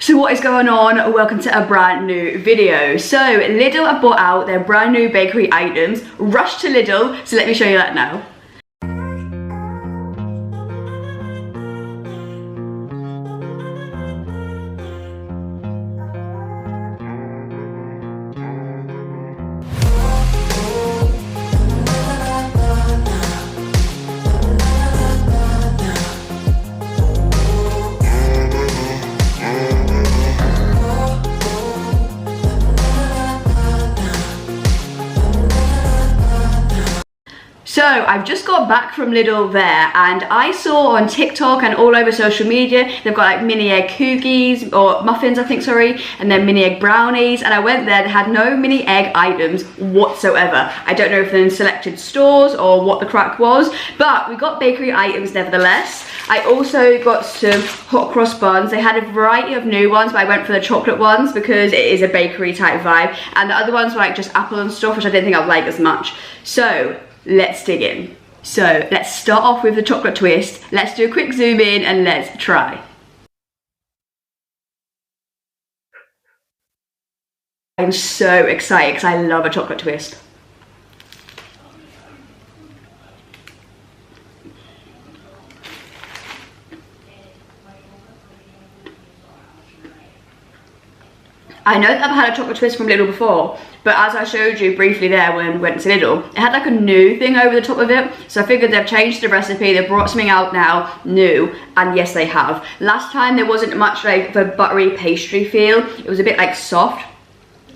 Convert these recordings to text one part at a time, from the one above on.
So what is going on? Welcome to a brand new video. So Lidl have brought out their brand new bakery items. Rush to Lidl, so let me show you that now. So I've just got back from Lidl there, and I saw on TikTok and all over social media they've got like mini egg cookies or muffins, I think, sorry, and then mini egg brownies, and I went there, they had no mini egg items whatsoever. I don't know if they're in selected stores or what the crack was, but we got bakery items nevertheless. I also got some hot cross buns. They had a variety of new ones, but I went for the chocolate ones because it is a bakery type vibe, and the other ones were like just apple and stuff, which I didn't think I'd like as much. So let's dig in. So let's start off with the chocolate twist. Let's do a quick zoom in and let's try. I'm so excited because I love a chocolate twist. I know that I've had a chocolate twist from Lidl before, but as I showed you briefly there when we went to Lidl, it had like a new thing over the top of it. So I figured they've changed the recipe, they've brought something out now, new, and yes they have. Last time there wasn't much like the buttery pastry feel, it was a bit like soft.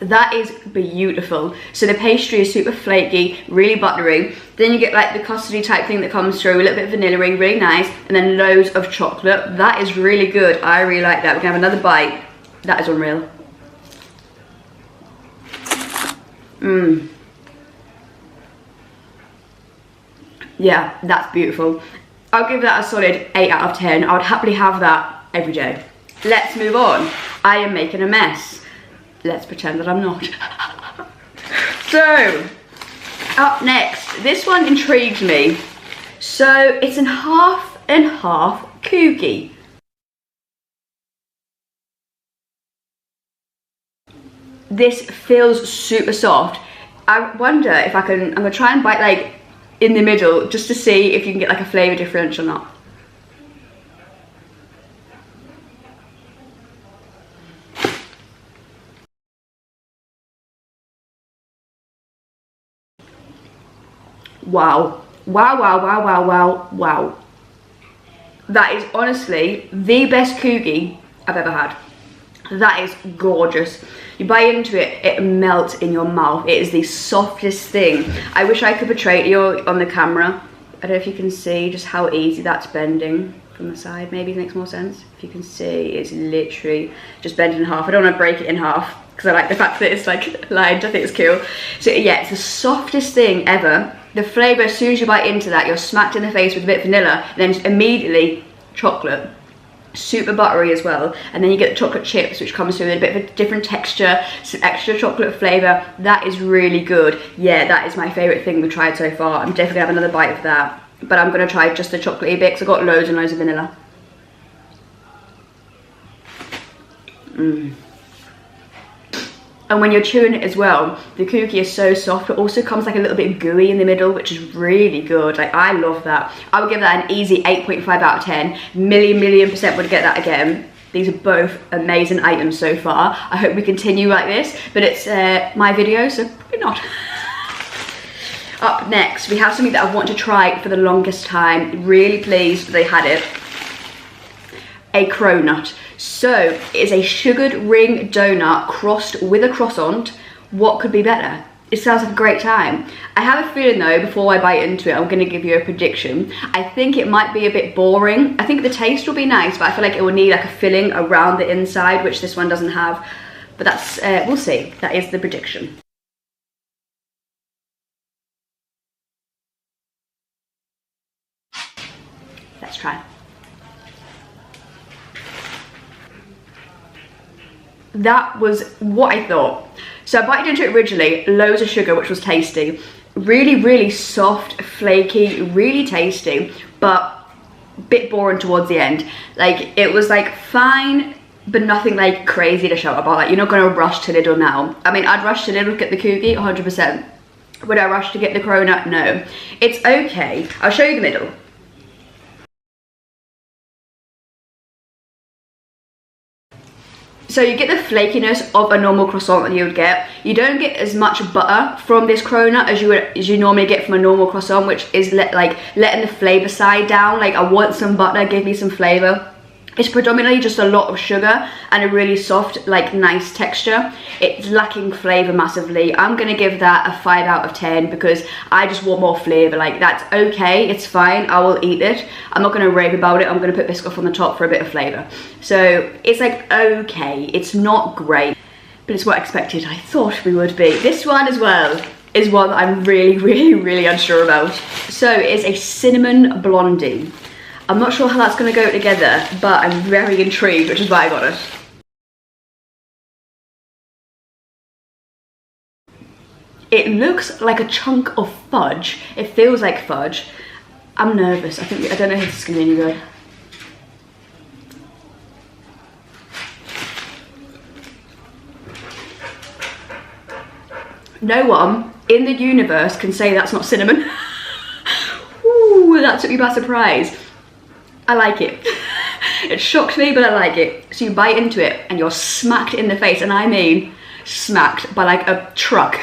That is beautiful. So the pastry is super flaky, really buttery. Then you get like the custardy type thing that comes through, a little bit of vanilla ring, really nice, and then loads of chocolate. That is really good, I really like that. We're gonna have another bite. That is unreal. Yeah, that's beautiful. I'll give that a solid 8 out of 10. I would happily have that every day. Let's move on. I am making a mess. Let's pretend that I'm not. So, up next, this one intrigues me. So, it's a half and half cookie. This feels super soft. I wonder if I'm gonna try and bite like in the middle just to see if you can get like a flavour difference or not. Wow. Wow, wow, wow, wow, wow, wow. That is honestly the best cookie I've ever had. That is gorgeous. You bite into it, it melts in your mouth. It is the softest thing. I wish I could portray it to you on the camera. I don't know if you can see just how easy that's bending from the side. Maybe it makes more sense. If you can see, it's literally just bent in half. I don't want to break it in half because I like the fact that it's like lined. I think it's cool. So yeah, it's the softest thing ever. The flavour, as soon as you bite into that, you're smacked in the face with a bit of vanilla, and then immediately chocolate. Super buttery as well, and then you get the chocolate chips, which comes through with a bit of a different texture, some extra chocolate flavour. That is really good. Yeah, that is my favourite thing we've tried so far. I'm definitely gonna have another bite of that, but I'm gonna try just the chocolatey bit because I've got loads and loads of vanilla. And when you're chewing it as well, the cookie is so soft. It also comes like a little bit gooey in the middle, which is really good. Like, I love that. I would give that an easy 8.5 out of 10. Million% would get that again. These are both amazing items so far. I hope we continue like this, but it's my video, so probably not. Up next, we have something that I've wanted to try for the longest time. Really pleased they had it. A cronut. So it is a sugared ring donut crossed with a croissant. What could be better? It sounds like a great time. I have a feeling though, before I bite into it, I'm gonna give you a prediction. I think it might be a bit boring. I think the taste will be nice, but I feel like it will need like a filling around the inside, which this one doesn't have. But that's, we'll see. That is the prediction. Let's try. That was what I thought. So I bite into it originally, loads of sugar, which was tasty. Really soft, flaky, really tasty, but a bit boring towards the end. Like, it was like fine, but nothing like crazy to shout about. Like, you're not going to rush to Lidl now. I mean, I'd rush to Lidl to get the cookie, 100%. Would I rush to get the cronut? No. It's okay. I'll show you the middle. So you get the flakiness of a normal croissant that you would get. You don't get as much butter from this cronut as you normally get from a normal croissant, which is like letting the flavour side down. Like, I want some butter, give me some flavour. It's predominantly just a lot of sugar and a really soft, like, nice texture. It's lacking flavour massively. I'm gonna give that a 5 out of 10 because I just want more flavour. Like, that's okay, it's fine, I will eat it. I'm not gonna rave about it. I'm gonna put Biscoff on the top for a bit of flavour. So it's like, okay, it's not great, but it's what I expected. I thought we would be. This one as well is one that I'm really unsure about. So it's a cinnamon blondie. I'm not sure how that's going to go together, but I'm very intrigued, which is why I got it. It looks like a chunk of fudge. It feels like fudge. I'm nervous. I don't know if this is going to be any good. No one in the universe can say that's not cinnamon. Ooh, that took me by surprise. I like it. It shocked me, but I like it. So you bite into it and you're smacked in the face, and I mean smacked by like a truck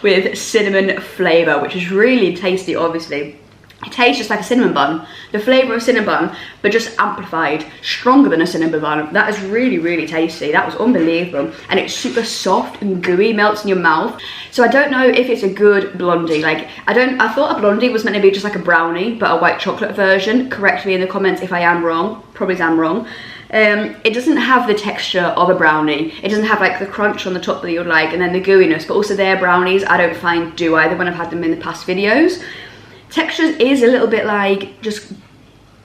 with cinnamon flavour, which is really tasty, obviously. It tastes just like a cinnamon bun. The flavour of cinnamon bun, but just amplified, stronger than a cinnamon bun. That is really tasty. That was unbelievable. And it's super soft and gooey, melts in your mouth. So I don't know if it's a good blondie. Like, I thought a blondie was meant to be just like a brownie, but a white chocolate version. Correct me in the comments if I am wrong. Probably am wrong. It doesn't have the texture of a brownie. It doesn't have like the crunch on the top that you would like, and then the gooiness, but also their brownies I don't find do either when I've had them in the past videos. Texture is a little bit like just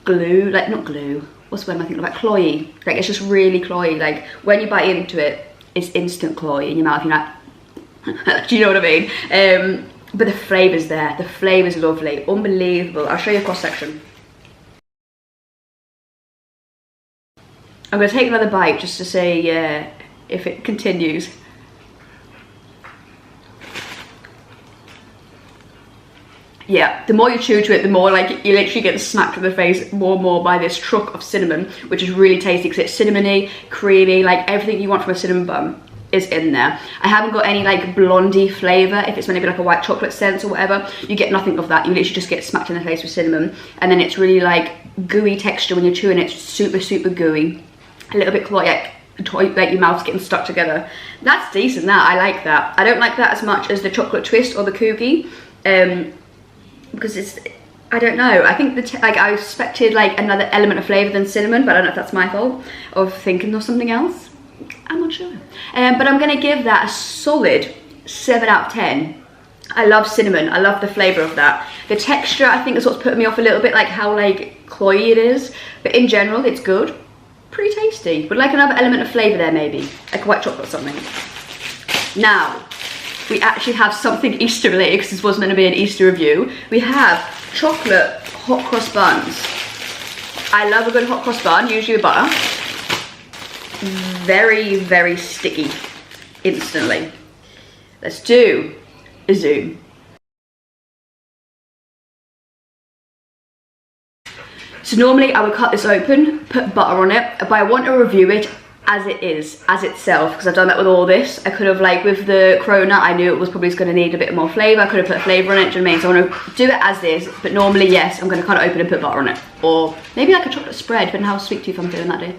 glue, like not glue, what's the word I'm thinking, like cloyy. Like, it's just really cloyy. Like, when you bite into it, it's instant cloy in your mouth. You're like, do you know what I mean? But the flavour's there. The flavour's lovely, unbelievable. I'll show you a cross section. I'm gonna take another bite just to see if it continues. Yeah, the more you chew to it, the more like you literally get smacked in the face more and more by this truck of cinnamon, which is really tasty because it's cinnamony, creamy, like everything you want from a cinnamon bun is in there. I haven't got any like blondie flavour. If it's meant to be like a white chocolate scent or whatever, you get nothing of that. You literally just get smacked in the face with cinnamon, and then it's really like gooey texture when you're chewing it. It's super gooey, a little bit like your mouth's getting stuck together. That's decent. That I like that. I don't like that as much as the chocolate twist or the cookie. Because it's, I don't know, I think like I expected like another element of flavour than cinnamon, but I don't know if that's my fault of thinking of something else. I'm not sure. But I'm going to give that a solid 7 out of 10. I love cinnamon. I love the flavour of that. The texture, I think, is what's putting me off a little bit, like how like cloyy it is. But in general, it's good. Pretty tasty. Would like another element of flavour there, maybe. Like white chocolate or something. Now, we actually have something Easter related, because this was meant to be an Easter review. We have chocolate hot cross buns. I love a good hot cross bun, usually with butter. Very sticky instantly. Let's do a zoom. So normally I would cut this open, put butter on it, but I want to review it as it is, as itself, because I've done that with all this. I could have, like with the cronut, I knew it was probably going to need a bit more flavour. I could have put flavour on it, do you know what I mean? So I want to do it as is, but normally, yes, I'm going to cut it open and put butter on it. Or maybe like a chocolate spread, depending on how sweet tooth I'm feeling that day.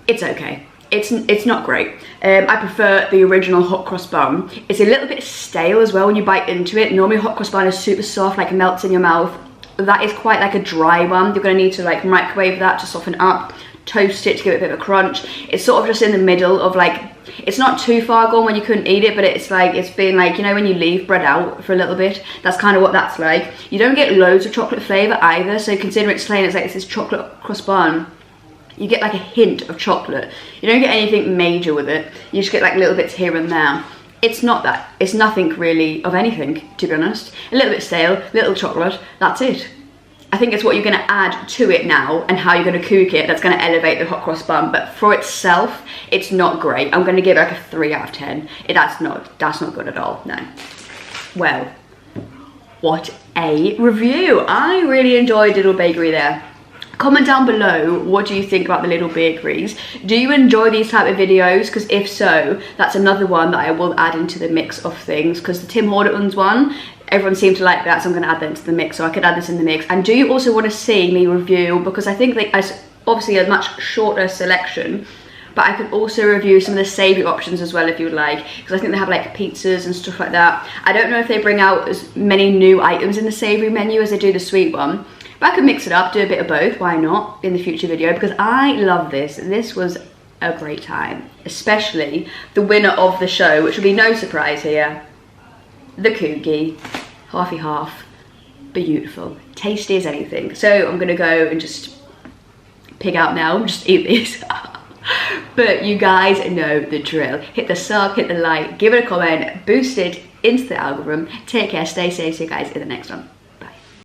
It's okay. It's not great. I prefer the original hot cross bun. It's a little bit stale as well when you bite into it. Normally hot cross bun is super soft, like it melts in your mouth. That is quite like a dry one. You're going to need to like microwave that to soften up, toast it to give it a bit of a crunch. It's sort of just in the middle of like, it's not too far gone when you couldn't eat it, but it's like, it's been like, you know when you leave bread out for a little bit, that's kind of what that's like. You don't get loads of chocolate flavour either, so consider it's plain, it's like it's this chocolate cross bun. You get like a hint of chocolate. You don't get anything major with it. You just get like little bits here and there. it's not that. It's nothing really of anything, to be honest. A little bit stale, little chocolate, that's it. I think it's what you're going to add to it now and how you're going to cook it that's going to elevate the hot cross bun. But for itself, it's not great. I'm going to give it like a 3 out of 10. That's not good at all, no. Well, what a review. I really enjoyed Lidl Bakery there. Comment down below, what do you think about the Lidl bakeries? Do you enjoy these type of videos? Because if so, that's another one that I will add into the mix of things, because the Tim Hortons one, everyone seemed to like that, so I'm going to add that into the mix, so I could add this in the mix. And do you also want to see me review, because I think it's obviously a much shorter selection, but I could also review some of the savoury options as well if you would like, because I think they have like pizzas and stuff like that. I don't know if they bring out as many new items in the savoury menu as they do the sweet one, but I could mix it up, do a bit of both, why not, in the future video, because I love this. This was a great time, especially the winner of the show, which will be no surprise here, the cookie, halfy half, beautiful, tasty as anything. So I'm gonna go and just pig out now, just eat these. But you guys know the drill. Hit the sub, hit the like, give it a comment, boost it into the algorithm. Take care, stay safe, see you guys in the next one.